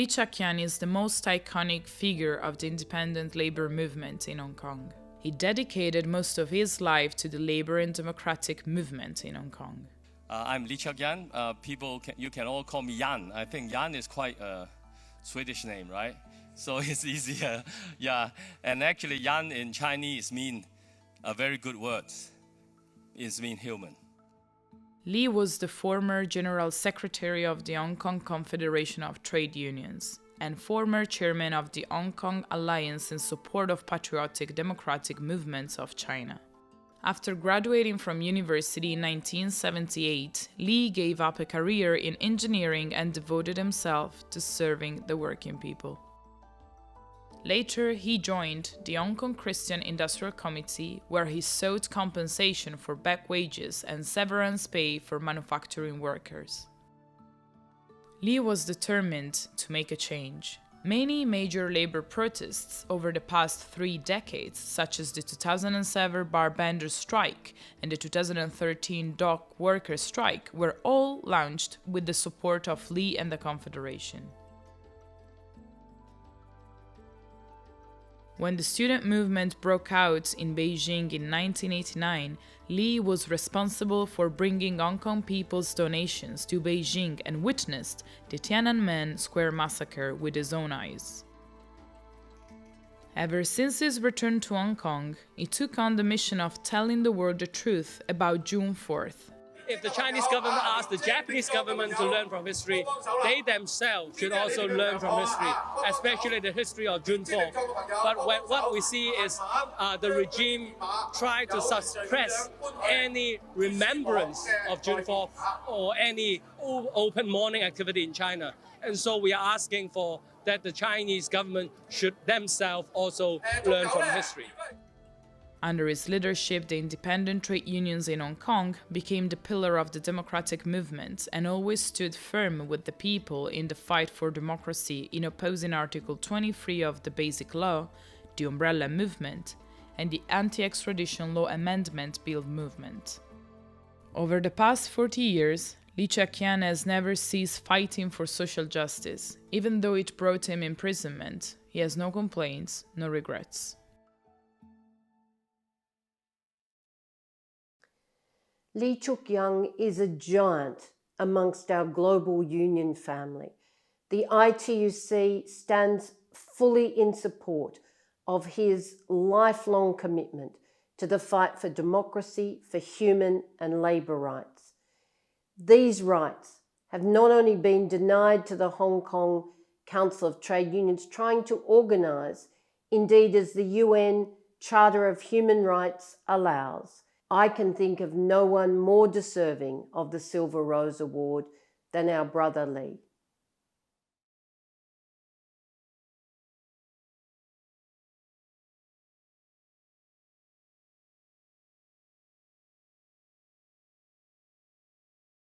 Cheuk-yan is the most iconic figure of the independent labor movement in Hong Kong. He dedicated most of his life to the labor and democratic movement in Hong Kong. I'm Cheuk-yan. You can all call me Yan. I think Yan is quite a Swedish name, right? So it's easier. Yeah, and actually Yan in Chinese means a very good word. It means human. Lee was the former General Secretary of the Hong Kong Confederation of Trade Unions and former chairman of the Hong Kong Alliance in support of patriotic democratic movements of China. After graduating from university in 1978, Lee gave up a career in engineering and devoted himself to serving the working people. Later, he joined the Hong Kong Christian Industrial Committee, where he sought compensation for back wages and severance pay for manufacturing workers. Lee was determined to make a change. Many major labor protests over the past 3 decades, such as the 2007 bar bender strike and the 2013 dock workers strike, were all launched with the support of Lee and the Confederation. When the student movement broke out in Beijing in 1989, Lee was responsible for bringing Hong Kong people's donations to Beijing and witnessed the Tiananmen Square massacre with his own eyes. Ever since his return to Hong Kong, he took on the mission of telling the world the truth about June 4th. If the Chinese government asks the Japanese government to learn from history, they themselves should also learn from history, especially the history of June 4th. But what we see is the regime try to suppress any remembrance of June 4th or any open mourning activity in China. And so we are asking for that the Chinese government should themselves also learn from history. Under his leadership, the independent trade unions in Hong Kong became the pillar of the democratic movement and always stood firm with the people in the fight for democracy in opposing Article 23 of the Basic Law, the Umbrella Movement, and the Anti-Extradition Law Amendment Bill movement. Over the past 40 years, Lee Cheuk-yan has never ceased fighting for social justice. Even though it brought him imprisonment, he has no complaints, no regrets. Lee Cheuk-yan is a giant amongst our global union family. The ITUC stands fully in support of his lifelong commitment to the fight for democracy, for human and labour rights. These rights have not only been denied to the Hong Kong Council of Trade Unions trying to organise, indeed as the UN Charter of Human Rights allows, I can think of no one more deserving of the Silver Rose Award than our brother Lee.